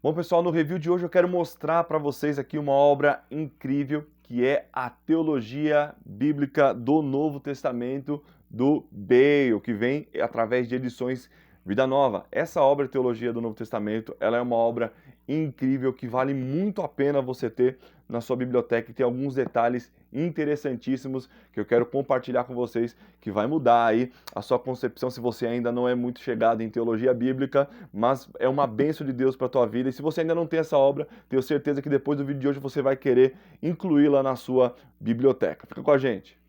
Bom, pessoal, no review de hoje eu quero mostrar para vocês aqui uma obra incrível que é a Teologia Bíblica do Novo Testamento do Bale, que vem através de edições Vida Nova. Essa obra Teologia do Novo Testamento, ela é uma obra incrível que vale muito a pena você ter na sua biblioteca e tem alguns detalhes interessantíssimos que eu quero compartilhar com vocês, que vai mudar aí a sua concepção se você ainda não é muito chegado em teologia bíblica, mas é uma bênção de Deus para a tua vida. E se você ainda não tem essa obra, tenho certeza que depois do vídeo de hoje você vai querer incluí-la na sua biblioteca. Fica com a gente.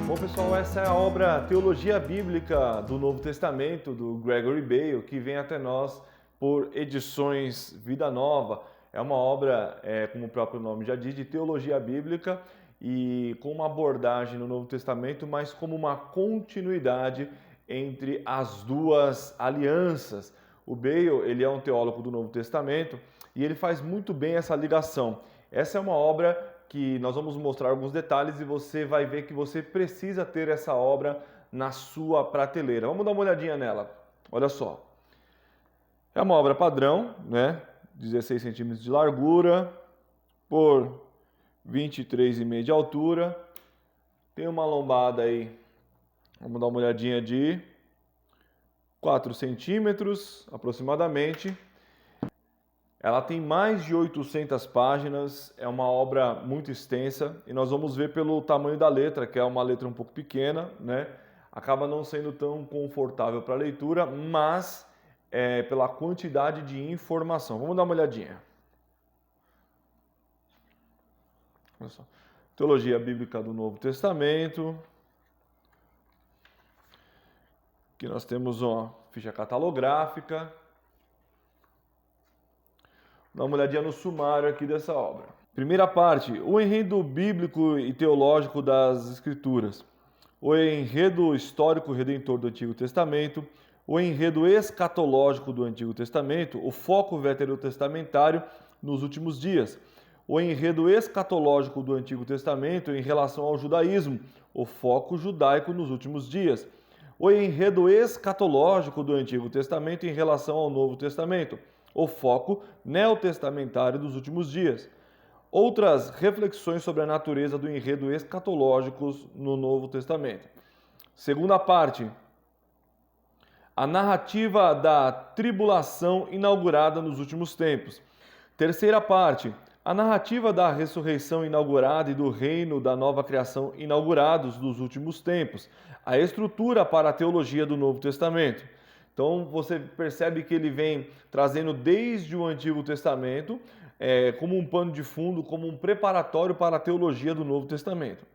Bom, pessoal, essa é a obra Teologia Bíblica do Novo Testamento, do Gregory Bale, que vem até nós por edições Vida Nova. É uma obra, como o próprio nome já diz, de teologia bíblica e com uma abordagem no Novo Testamento, mas como uma continuidade entre as duas alianças. O Bale, ele é um teólogo do Novo Testamento e ele faz muito bem essa ligação. Essa é uma obra que nós vamos mostrar alguns detalhes e você vai ver que você precisa ter essa obra na sua prateleira. Vamos dar uma olhadinha nela. Olha só. É uma obra padrão, né? 16 centímetros de largura por 23,5 de altura. Tem uma lombada aí, vamos dar uma olhadinha de 4 centímetros aproximadamente. Ela tem mais de 800 páginas, é uma obra muito extensa e nós vamos ver pelo tamanho da letra, que é uma letra um pouco pequena, né? Acaba não sendo tão confortável para a leitura, mas pela quantidade de informação. Vamos dar uma olhadinha. Olha só. Teologia Bíblica do Novo Testamento. Aqui nós temos uma ficha catalográfica. Dá uma olhadinha no sumário aqui dessa obra. Primeira parte, o enredo bíblico e teológico das Escrituras. O enredo histórico redentor do Antigo Testamento. O enredo escatológico do Antigo Testamento. O foco veterotestamentário nos últimos dias. O enredo escatológico do Antigo Testamento em relação ao judaísmo. O foco judaico nos últimos dias. O enredo escatológico do Antigo Testamento em relação ao Novo Testamento. O foco neotestamentário dos últimos dias. Outras reflexões sobre a natureza do enredo escatológico no Novo Testamento. Segunda parte, a narrativa da tribulação inaugurada nos últimos tempos. Terceira parte, a narrativa da ressurreição inaugurada e do reino da nova criação inaugurados nos últimos tempos. A estrutura para a teologia do Novo Testamento. Então você percebe que ele vem trazendo desde o Antigo Testamento como um pano de fundo, como um preparatório para a teologia do Novo Testamento.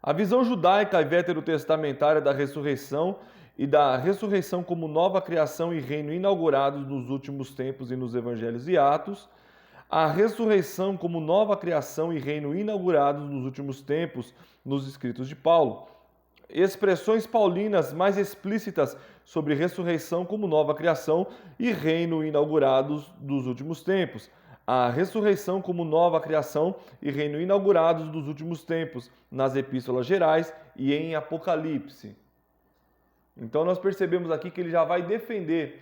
A visão judaica e veterotestamentária da ressurreição e da ressurreição como nova criação e reino inaugurados nos últimos tempos e nos Evangelhos e Atos. A ressurreição como nova criação e reino inaugurados nos últimos tempos nos escritos de Paulo. Expressões paulinas mais explícitas sobre ressurreição como nova criação e reino inaugurados dos últimos tempos. A ressurreição como nova criação e reino inaugurados dos últimos tempos, nas epístolas gerais e em Apocalipse. Então nós percebemos aqui que ele já vai defender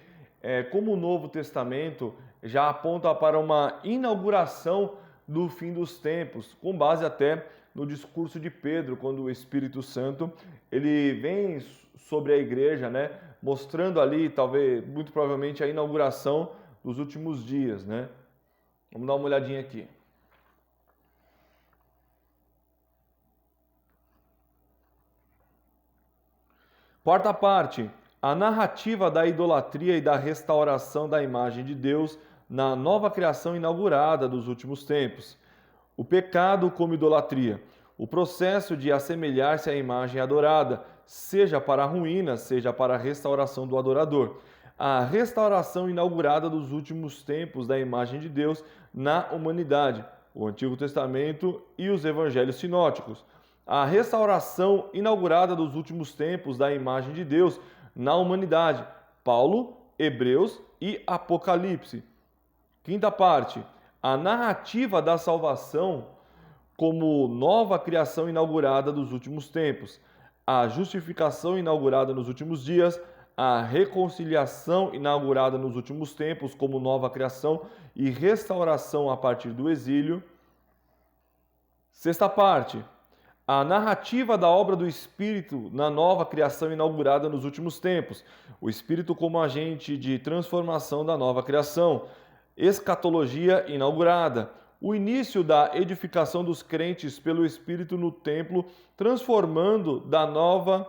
como o Novo Testamento já aponta para uma inauguração do fim dos tempos, com base até no discurso de Pedro, quando o Espírito Santo ele vem sobre a igreja, né, mostrando ali, talvez, muito provavelmente, a inauguração dos últimos dias, né? Vamos dar uma olhadinha aqui. Quarta parte, a narrativa da idolatria e da restauração da imagem de Deus na nova criação inaugurada dos últimos tempos. O pecado como idolatria. O processo de assemelhar-se à imagem adorada, seja para a ruína, seja para a restauração do adorador. A restauração inaugurada dos últimos tempos da imagem de Deus na humanidade. O Antigo Testamento e os Evangelhos sinóticos. A restauração inaugurada dos últimos tempos da imagem de Deus na humanidade. Paulo, Hebreus e Apocalipse. Quinta parte, a narrativa da salvação como nova criação inaugurada dos últimos tempos, a justificação inaugurada nos últimos dias, a reconciliação inaugurada nos últimos tempos como nova criação e restauração a partir do exílio. Sexta parte, a narrativa da obra do Espírito na nova criação inaugurada nos últimos tempos, o Espírito como agente de transformação da nova criação, escatologia inaugurada, o início da edificação dos crentes pelo Espírito no templo, transformado da nova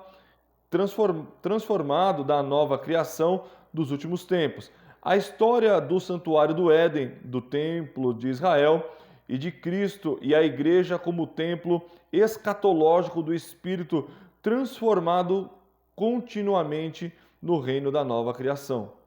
criação dos últimos tempos, a história do santuário do Éden, do templo de Israel e de Cristo e a igreja como templo escatológico do Espírito transformado continuamente no reino da nova criação.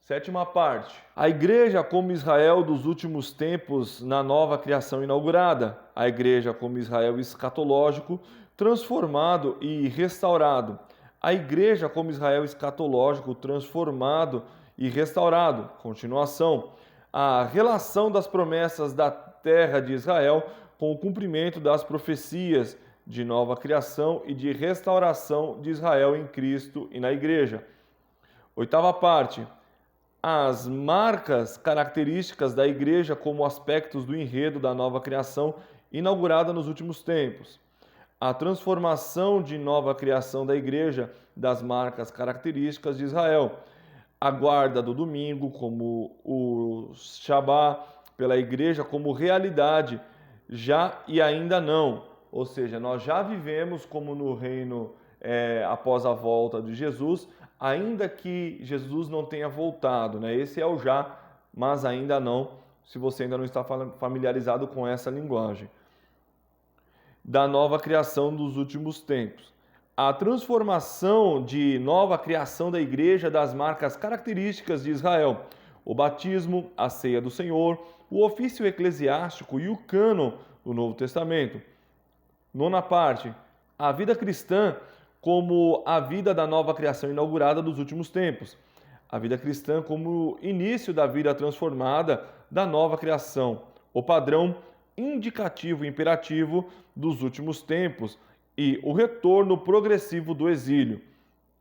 Sétima parte. A igreja como Israel dos últimos tempos na nova criação inaugurada. A igreja como Israel escatológico transformado e restaurado. A igreja como Israel escatológico transformado e restaurado. Continuação. A relação das promessas da terra de Israel com o cumprimento das profecias de nova criação e de restauração de Israel em Cristo e na igreja. Oitava parte. As marcas características da igreja como aspectos do enredo da nova criação inaugurada nos últimos tempos. A transformação de nova criação da igreja das marcas características de Israel. A guarda do domingo como o Shabá pela igreja como realidade, já e ainda não. Ou seja, nós já vivemos como no reino após a volta de Jesus, ainda que Jesus não tenha voltado, né? Esse é o já, mas ainda não, se você ainda não está familiarizado com essa linguagem. Da nova criação dos últimos tempos. A transformação de nova criação da igreja das marcas características de Israel. O batismo, a ceia do Senhor, o ofício eclesiástico e o cânon do Novo Testamento. Nona parte. A vida cristã como a vida da nova criação inaugurada dos últimos tempos. A vida cristã como início da vida transformada da nova criação. O padrão indicativo e imperativo dos últimos tempos e o retorno progressivo do exílio.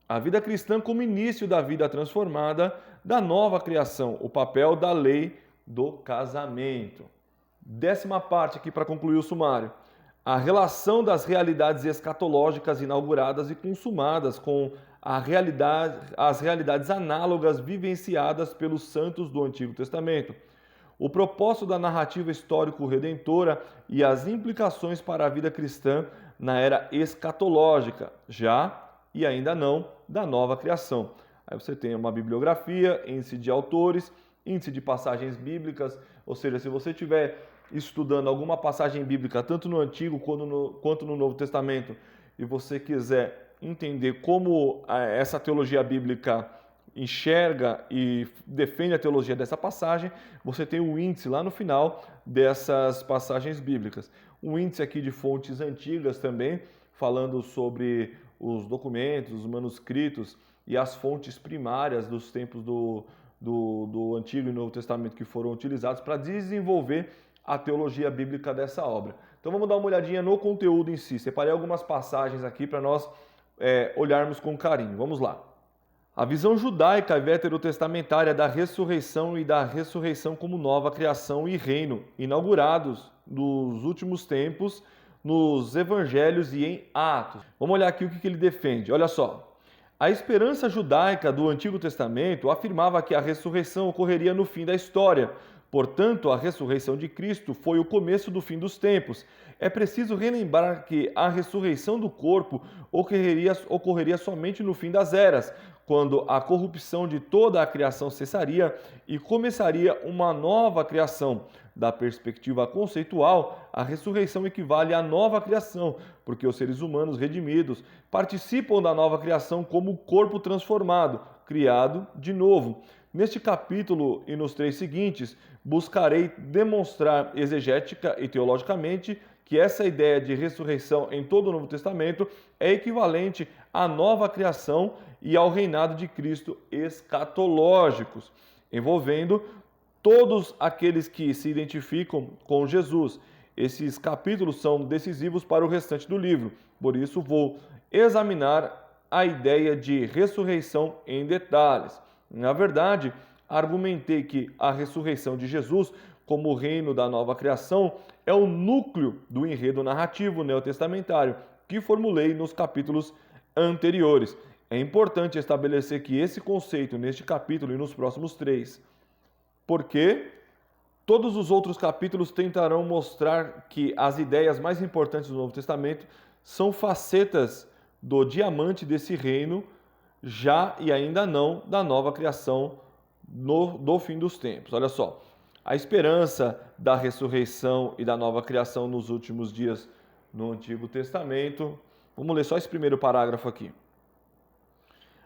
A vida cristã como início da vida transformada da nova criação, o papel da lei do casamento. Décima parte aqui para concluir o sumário. A relação das realidades escatológicas inauguradas e consumadas com as realidades análogas vivenciadas pelos santos do Antigo Testamento. O propósito da narrativa histórico-redentora e as implicações para a vida cristã na era escatológica, já e ainda não, da nova criação. Aí você tem uma bibliografia, índice de autores, índice de passagens bíblicas, ou seja, se você estiver estudando alguma passagem bíblica, tanto no Antigo quanto no Novo Testamento, e você quiser entender como essa teologia bíblica enxerga e defende a teologia dessa passagem, você tem o índice lá no final dessas passagens bíblicas. Um índice aqui de fontes antigas também, falando sobre os documentos, os manuscritos e as fontes primárias dos tempos do Antigo e Novo Testamento que foram utilizados para desenvolver a teologia bíblica dessa obra. Então vamos dar uma olhadinha no conteúdo em si. Separei algumas passagens aqui para nós olharmos com carinho. Vamos lá. A visão judaica e veterotestamentária da ressurreição e da ressurreição como nova criação e reino, inaugurados nos últimos tempos, nos evangelhos e em Atos. Vamos olhar aqui o que ele defende. Olha só. A esperança judaica do Antigo Testamento afirmava que a ressurreição ocorreria no fim da história. Portanto, a ressurreição de Cristo foi o começo do fim dos tempos. É preciso relembrar que a ressurreição do corpo ocorreria somente no fim das eras, quando a corrupção de toda a criação cessaria e começaria uma nova criação. Da perspectiva conceitual, a ressurreição equivale à nova criação, porque os seres humanos redimidos participam da nova criação como corpo transformado, criado de novo. Neste capítulo e nos 3 seguintes, buscarei demonstrar exegética e teologicamente que essa ideia de ressurreição em todo o Novo Testamento é equivalente à nova criação e ao reinado de Cristo escatológicos, envolvendo todos aqueles que se identificam com Jesus. Esses capítulos são decisivos para o restante do livro, por isso vou examinar a ideia de ressurreição em detalhes. Na verdade, argumentei que a ressurreição de Jesus, como o reino da nova criação, é o núcleo do enredo narrativo neotestamentário que formulei nos capítulos anteriores. É importante estabelecer que esse conceito neste capítulo e nos próximos 3, porque todos os outros capítulos tentarão mostrar que as ideias mais importantes do Novo Testamento são facetas do diamante desse reino, já e ainda não da nova criação do fim dos tempos. Olha só, a esperança da ressurreição e da nova criação nos últimos dias no Antigo Testamento. Vamos ler só esse primeiro parágrafo aqui.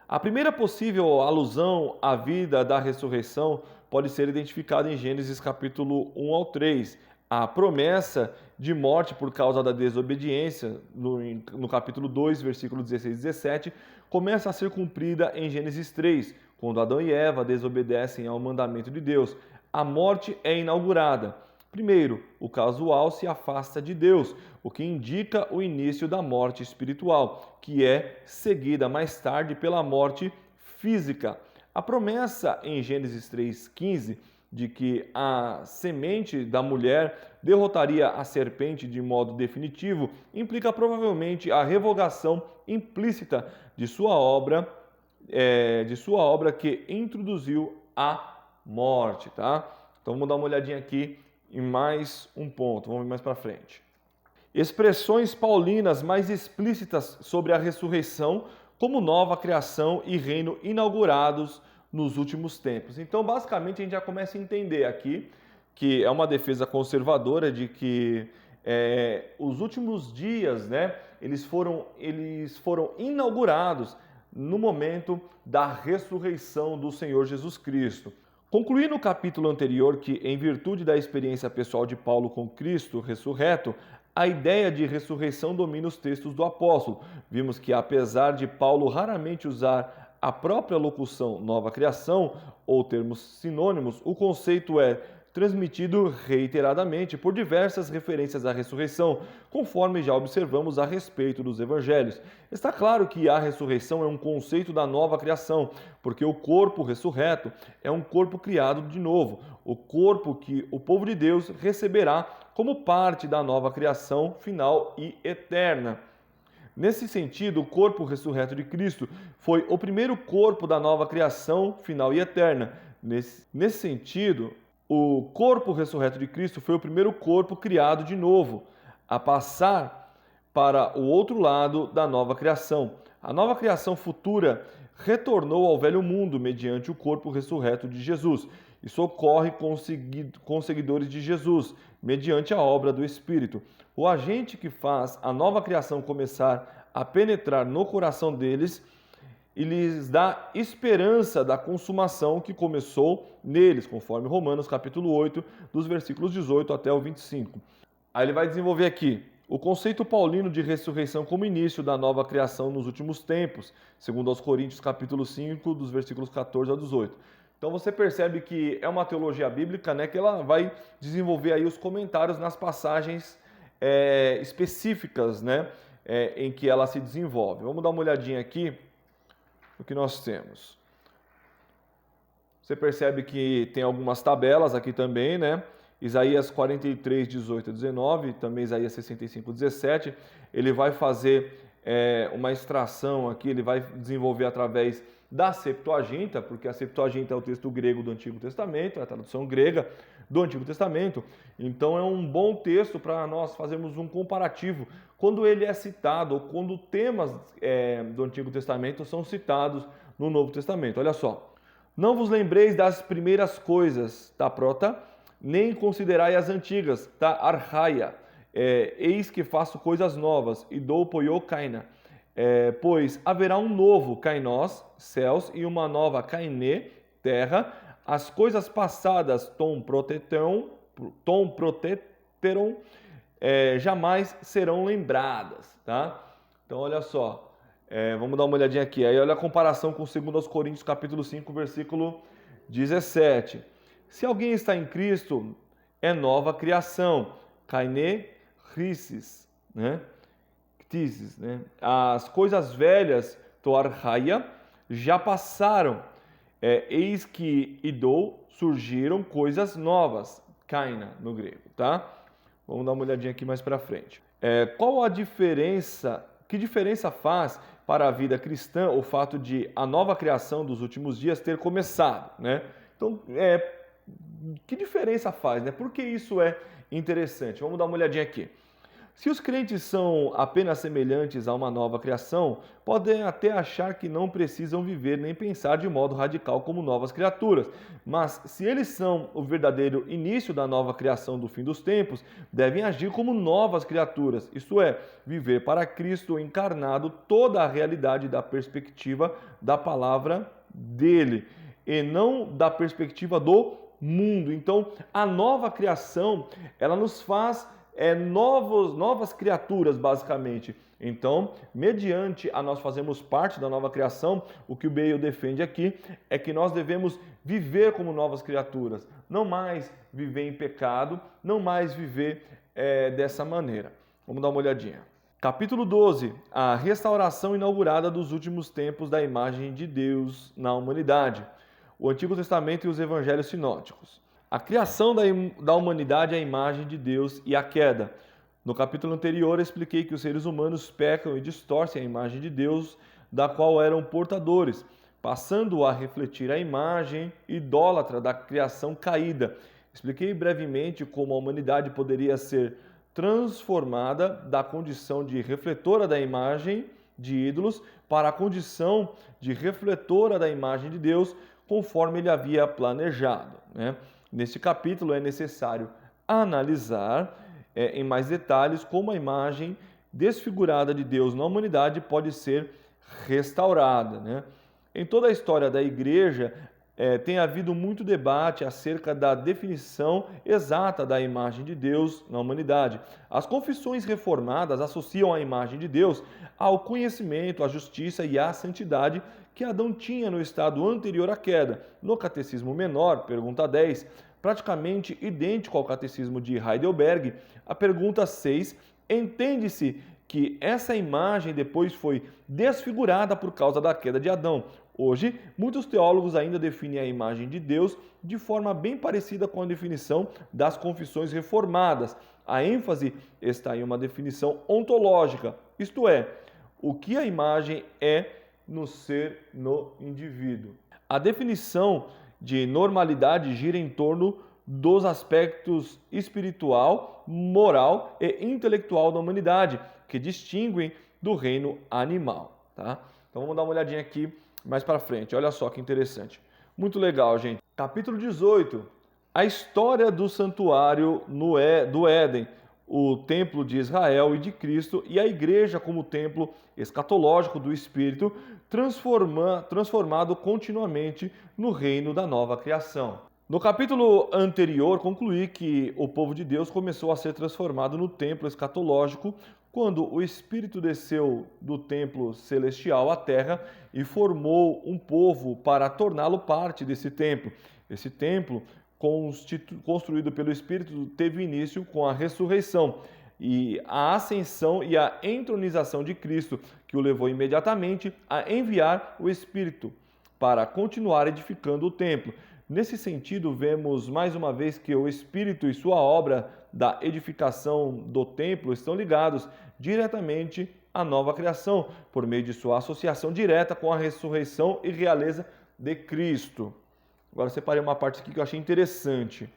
A primeira possível alusão à vida da ressurreição pode ser identificada em Gênesis capítulo 1 ao 3. A promessa de morte por causa da desobediência, no capítulo 2, versículo 16 e 17, começa a ser cumprida em Gênesis 3, quando Adão e Eva desobedecem ao mandamento de Deus. A morte é inaugurada. Primeiro, o casual se afasta de Deus, o que indica o início da morte espiritual, que é seguida mais tarde pela morte física. A promessa em Gênesis 3,15 de que a semente da mulher derrotaria a serpente de modo definitivo implica provavelmente a revogação implícita de sua obra que introduziu a morte, tá? Então vamos dar uma olhadinha aqui em mais um ponto, vamos ver mais para frente. Expressões paulinas mais explícitas sobre a ressurreição como nova criação e reino inaugurados nos últimos tempos. Então, basicamente, a gente já começa a entender aqui que é uma defesa conservadora de que os últimos dias, né, eles foram inaugurados no momento da ressurreição do Senhor Jesus Cristo. Concluí no capítulo anterior que, em virtude da experiência pessoal de Paulo com Cristo ressurreto, a ideia de ressurreição domina os textos do apóstolo. Vimos que, apesar de Paulo raramente usar a própria locução nova criação ou termos sinônimos, o conceito é transmitido reiteradamente por diversas referências à ressurreição, conforme já observamos a respeito dos evangelhos. Está claro que a ressurreição é um conceito da nova criação, porque o corpo ressurreto é um corpo criado de novo, o corpo que o povo de Deus receberá como parte da nova criação final e eterna. Nesse sentido, o corpo ressurreto de Cristo foi o primeiro corpo da nova criação final e eterna. Nesse sentido, o corpo ressurreto de Cristo foi o primeiro corpo criado de novo, a passar para o outro lado da nova criação. A nova criação futura retornou ao velho mundo mediante o corpo ressurreto de Jesus. Isso ocorre com seguidores de Jesus, mediante a obra do Espírito. O agente que faz a nova criação começar a penetrar no coração deles e lhes dá esperança da consumação que começou neles, conforme Romanos capítulo 8, dos versículos 18 até o 25. Aí ele vai desenvolver aqui o conceito paulino de ressurreição como início da nova criação nos últimos tempos, segundo aos Coríntios capítulo 5, dos versículos 14 a 18. Então você percebe que é uma teologia bíblica, né, que ela vai desenvolver aí os comentários nas passagens específicas, né, em que ela se desenvolve. Vamos dar uma olhadinha aqui o que nós temos. Você percebe que tem algumas tabelas aqui também, né? Isaías 43, 18 a 19, também Isaías 65, 17. Ele vai fazer uma extração aqui, ele vai desenvolver através da Septuaginta, porque a Septuaginta é o texto grego do Antigo Testamento, é a tradução grega do Antigo Testamento. Então é um bom texto para nós fazermos um comparativo quando ele é citado, ou quando temas do Antigo Testamento são citados no Novo Testamento. Olha só. Não vos lembreis das primeiras coisas, tá, prota? Nem considerai as antigas, tá, arraia. Eis que faço coisas novas, e dou poio kaina. Pois haverá um novo kainós, céus, e uma nova kaine, terra. As coisas passadas tom proteteron, jamais serão lembradas, tá? Então, olha só, vamos dar uma olhadinha aqui. Aí, olha a comparação com 2 Coríntios, capítulo 5, versículo 17. Se alguém está em Cristo, é nova criação. kaine risis, né? Ktisis, né? As coisas velhas, toarhaia, já passaram. Eis que idou, surgiram coisas novas, kaina no grego, tá? Vamos dar uma olhadinha aqui mais para frente. Qual a diferença, que diferença faz para a vida cristã o fato de a nova criação dos últimos dias ter começado, né? Então, que diferença faz, né? Por que isso é interessante? Vamos dar uma olhadinha aqui. Se os crentes são apenas semelhantes a uma nova criação, podem até achar que não precisam viver nem pensar de modo radical como novas criaturas. Mas se eles são o verdadeiro início da nova criação do fim dos tempos, devem agir como novas criaturas, isto é, viver para Cristo encarnado toda a realidade da perspectiva da palavra dele, e não da perspectiva do mundo. Então, a nova criação, ela nos faz novas criaturas, basicamente. Então, mediante a nós fazermos parte da nova criação, o que o Bale defende aqui é que nós devemos viver como novas criaturas, não mais viver em pecado, não mais viver dessa maneira. Vamos dar uma olhadinha. Capítulo 12, a restauração inaugurada dos últimos tempos da imagem de Deus na humanidade. O Antigo Testamento e os Evangelhos sinóticos. A criação da humanidade é a imagem de Deus e a queda. No capítulo anterior, expliquei que os seres humanos pecam e distorcem a imagem de Deus, da qual eram portadores, passando a refletir a imagem idólatra da criação caída. Expliquei brevemente como a humanidade poderia ser transformada da condição de refletora da imagem de ídolos para a condição de refletora da imagem de Deus, conforme ele havia planejado, né? Neste capítulo é necessário analisar em mais detalhes como a imagem desfigurada de Deus na humanidade pode ser restaurada, né? Em toda a história da Igreja tem havido muito debate acerca da definição exata da imagem de Deus na humanidade. As confissões reformadas associam a imagem de Deus ao conhecimento, à justiça e à santidade que Adão tinha no estado anterior à queda. No Catecismo Menor, pergunta 10, praticamente idêntico ao Catecismo de Heidelberg, a pergunta 6, entende-se que essa imagem depois foi desfigurada por causa da queda de Adão. Hoje, muitos teólogos ainda definem a imagem de Deus de forma bem parecida com a definição das confissões reformadas. A ênfase está em uma definição ontológica, isto é, o que a imagem é no ser, no indivíduo. A definição de normalidade gira em torno dos aspectos espiritual, moral e intelectual da humanidade, que distinguem do reino animal, tá? Então vamos dar uma olhadinha aqui mais para frente. Olha só que interessante. Muito legal, gente. Capítulo 18. A história do santuário do Éden, o templo de Israel e de Cristo e a igreja como templo escatológico do Espírito, transformado continuamente no reino da nova criação. No capítulo anterior, concluí que o povo de Deus começou a ser transformado no templo escatológico quando o Espírito desceu do templo celestial à terra e formou um povo para torná-lo parte desse templo. Esse templo, construído pelo Espírito, teve início com a ressurreição e a ascensão e a entronização de Cristo, que o levou imediatamente a enviar o Espírito para continuar edificando o templo. Nesse sentido, vemos mais uma vez que o Espírito e sua obra da edificação do templo estão ligados diretamente à nova criação, por meio de sua associação direta com a ressurreição e realeza de Cristo. Agora separei uma parte aqui que eu achei interessante.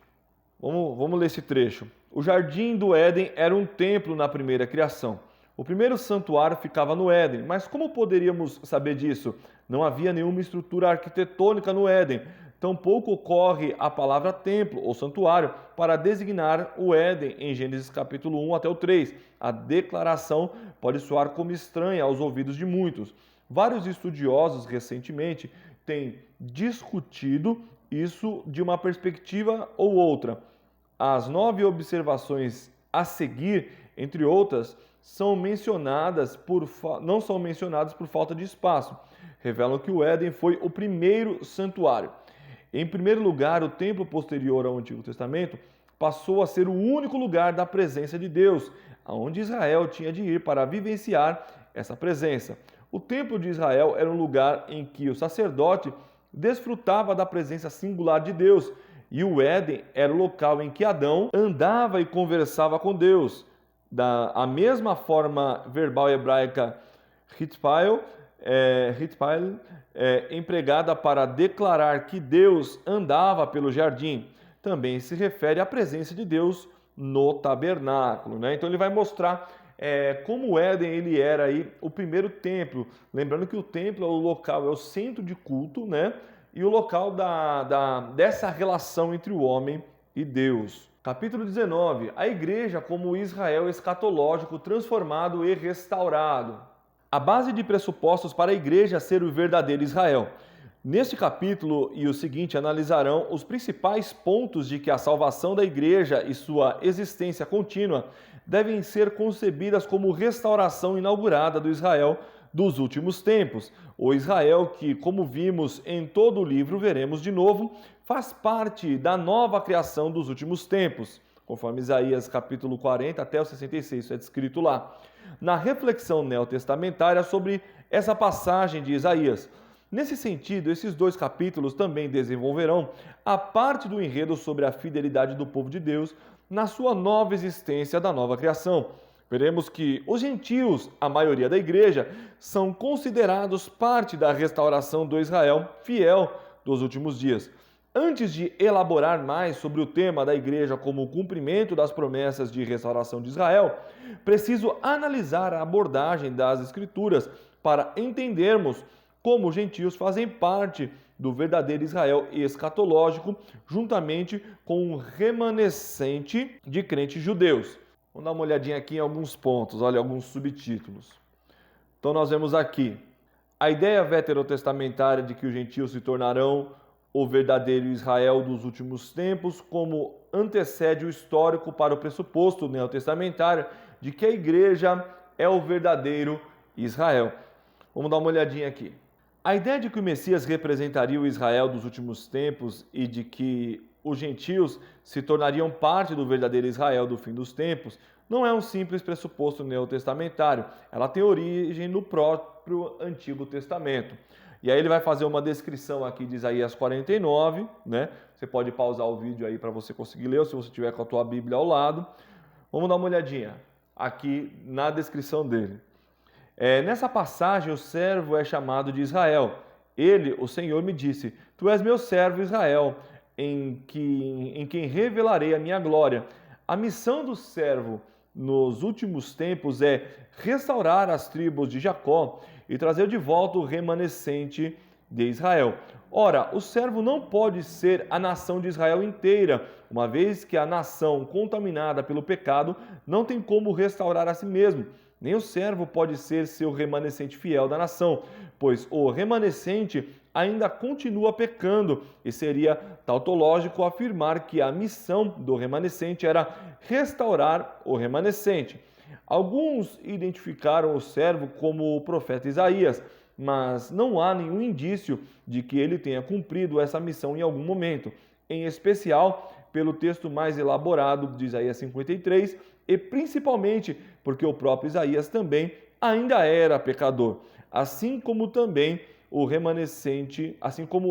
Vamos ler esse trecho. O jardim do Éden era um templo na primeira criação. O primeiro santuário ficava no Éden, mas como poderíamos saber disso? Não havia nenhuma estrutura arquitetônica no Éden. Tampouco ocorre a palavra templo ou santuário para designar o Éden em Gênesis capítulo 1 até o 3. A declaração pode soar como estranha aos ouvidos de muitos. Vários estudiosos recentemente têm discutido isso de uma perspectiva ou outra. As 9 observações a seguir, entre outras, não são mencionadas por falta de espaço. Revelam que o Éden foi o primeiro santuário. Em primeiro lugar, o templo posterior ao Antigo Testamento passou a ser o único lugar da presença de Deus, aonde Israel tinha de ir para vivenciar essa presença. O templo de Israel era um lugar em que o sacerdote desfrutava da presença singular de Deus, e o Éden era o local em que Adão andava e conversava com Deus. A mesma forma verbal hebraica hitpael, empregada para declarar que Deus andava pelo jardim, também se refere à presença de Deus no tabernáculo, né? Então ele vai mostrar como o Éden ele era aí o primeiro templo. Lembrando que o templo é o local, é o centro de culto, né? E o local dessa relação entre o homem e Deus. Capítulo 19. A igreja como Israel escatológico transformado e restaurado. A base de pressupostos para a igreja ser o verdadeiro Israel. Neste capítulo e o seguinte analisarão os principais pontos de que a salvação da igreja e sua existência contínua devem ser concebidas como restauração inaugurada do Israel dos últimos tempos. O Israel que, como vimos em todo o livro, veremos de novo, faz parte da nova criação dos últimos tempos, conforme Isaías capítulo 40 até o 66, isso é descrito lá. Na reflexão neotestamentária sobre essa passagem de Isaías. Nesse sentido, esses dois capítulos também desenvolverão a parte do enredo sobre a fidelidade do povo de Deus na sua nova existência da nova criação. Veremos que os gentios, a maioria da igreja, são considerados parte da restauração do Israel fiel dos últimos dias. Antes de elaborar mais sobre o tema da igreja como o cumprimento das promessas de restauração de Israel, preciso analisar a abordagem das Escrituras para entendermos como os gentios fazem parte do verdadeiro Israel escatológico, juntamente com um remanescente de crentes judeus. Vamos dar uma olhadinha aqui em alguns pontos, olha, alguns subtítulos. Então nós vemos aqui a ideia veterotestamentária de que os gentios se tornarão o verdadeiro Israel dos últimos tempos, como antecede o histórico para o pressuposto neotestamentário de que a igreja é o verdadeiro Israel. Vamos dar uma olhadinha aqui. A ideia de que o Messias representaria o Israel dos últimos tempos e de que os gentios se tornariam parte do verdadeiro Israel do fim dos tempos não é um simples pressuposto neotestamentário. Ela tem origem no próprio Antigo Testamento. E aí ele vai fazer uma descrição aqui de Isaías 49, né? Você pode pausar o vídeo aí para você conseguir ler, ou se você tiver com a tua Bíblia ao lado. Vamos dar uma olhadinha aqui na descrição dele. Nessa passagem, o servo é chamado de Israel. Ele, o Senhor, me disse: Tu és meu servo Israel, em quem revelarei a minha glória. A missão do servo nos últimos tempos é restaurar as tribos de Jacó e trazer de volta o remanescente de Israel. Ora, o servo não pode ser a nação de Israel inteira, uma vez que a nação contaminada pelo pecado não tem como restaurar a si mesmo. Nem o servo pode ser seu remanescente fiel da nação, pois o remanescente ainda continua pecando, e seria tautológico afirmar que a missão do remanescente era restaurar o remanescente. Alguns identificaram o servo como o profeta Isaías, mas não há nenhum indício de que ele tenha cumprido essa missão em algum momento, em especial pelo texto mais elaborado de Isaías 53 e principalmente porque o próprio Isaías também ainda era pecador, assim como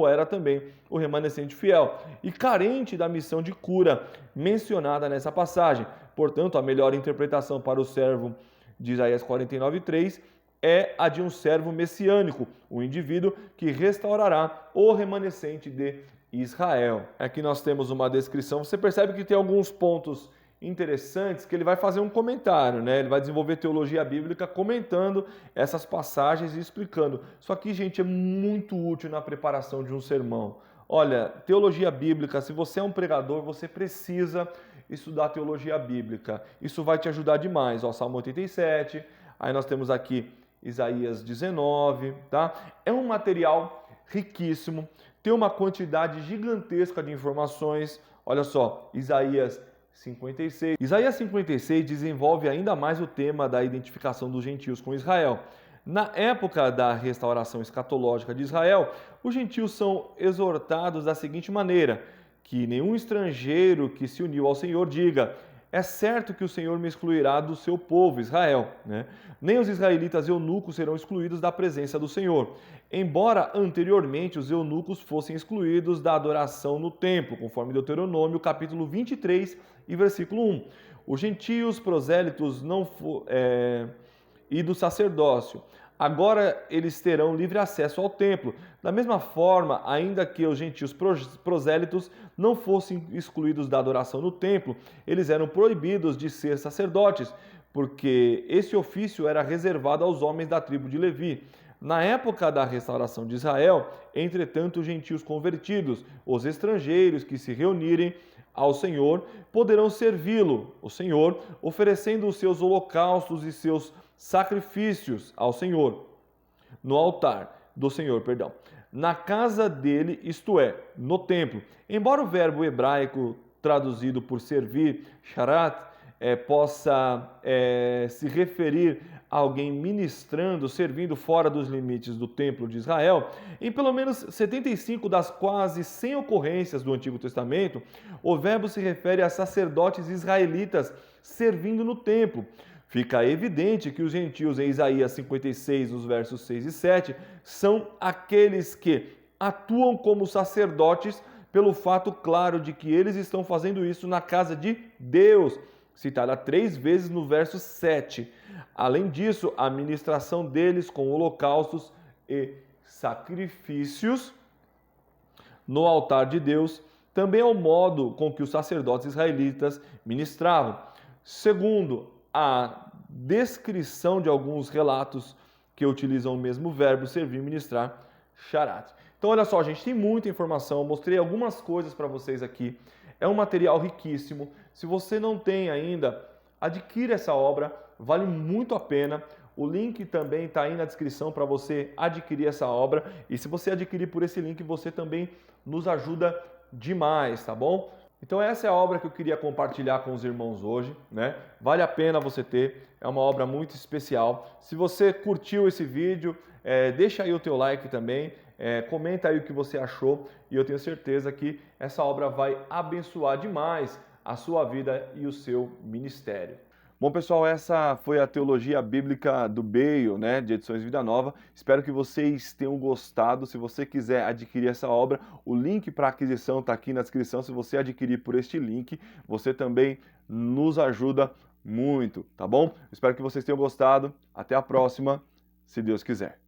era também o remanescente fiel e carente da missão de cura mencionada nessa passagem. Portanto, a melhor interpretação para o servo de Isaías 49:3 é a de um servo messiânico, um indivíduo que restaurará o remanescente de Israel. Aqui nós temos uma descrição, você percebe que tem alguns pontos interessantes que ele vai fazer um comentário, né? Ele vai desenvolver teologia bíblica comentando essas passagens e explicando. Isso aqui, gente, é muito útil na preparação de um sermão. Olha, teologia bíblica, se você é um pregador, você precisa estudar teologia bíblica. Isso vai te ajudar demais. Ó, Salmo 87, aí nós temos aqui Isaías 19, tá? É um material riquíssimo, tem uma quantidade gigantesca de informações. Olha só, Isaías 56. Isaías 56 desenvolve ainda mais o tema da identificação dos gentios com Israel. Na época da restauração escatológica de Israel, os gentios são exortados da seguinte maneira: que nenhum estrangeiro que se uniu ao Senhor diga: é certo que o Senhor me excluirá do seu povo, Israel, né? Nem os israelitas eunucos serão excluídos da presença do Senhor, embora anteriormente os eunucos fossem excluídos da adoração no templo, conforme Deuteronômio, capítulo 23 e versículo 1. Os gentios prosélitos e do sacerdócio. Agora eles terão livre acesso ao templo. Da mesma forma, ainda que os gentios prosélitos não fossem excluídos da adoração no templo, eles eram proibidos de ser sacerdotes, porque esse ofício era reservado aos homens da tribo de Levi. Na época da restauração de Israel, entretanto, os gentios convertidos, os estrangeiros que se reunirem ao Senhor, poderão servi-lo, o Senhor, oferecendo os seus holocaustos e seus sacrifícios ao Senhor, no altar do Senhor, perdão, na casa dele, isto é, no templo. Embora o verbo hebraico traduzido por servir, sharat, possa se referir a alguém ministrando, servindo fora dos limites do templo de Israel, em pelo menos 75 das quase 100 ocorrências do Antigo Testamento, o verbo se refere a sacerdotes israelitas servindo no templo. Fica evidente que os gentios em Isaías 56, nos versos 6 e 7, são aqueles que atuam como sacerdotes pelo fato claro de que eles estão fazendo isso na casa de Deus, citada 3 vezes no verso 7. Além disso, a ministração deles com holocaustos e sacrifícios no altar de Deus também é o modo com que os sacerdotes israelitas ministravam. Segundo a descrição de alguns relatos que utilizam o mesmo verbo, servir, ministrar, sharat. Então, olha só, gente, tem muita informação, eu mostrei algumas coisas para vocês aqui. É um material riquíssimo. Se você não tem ainda, adquira essa obra, vale muito a pena. O link também está aí na descrição para você adquirir essa obra. E se você adquirir por esse link, você também nos ajuda demais, tá bom? Então essa é a obra que eu queria compartilhar com os irmãos hoje, né? Vale a pena você ter, é uma obra muito especial. Se você curtiu esse vídeo, deixa aí o teu like também, comenta aí o que você achou e eu tenho certeza que essa obra vai abençoar demais a sua vida e o seu ministério. Bom, pessoal, essa foi a Teologia Bíblica do Beio, né, de Edições Vida Nova. Espero que vocês tenham gostado. Se você quiser adquirir essa obra, o link para aquisição está aqui na descrição. Se você adquirir por este link, você também nos ajuda muito, tá bom? Espero que vocês tenham gostado. Até a próxima, se Deus quiser.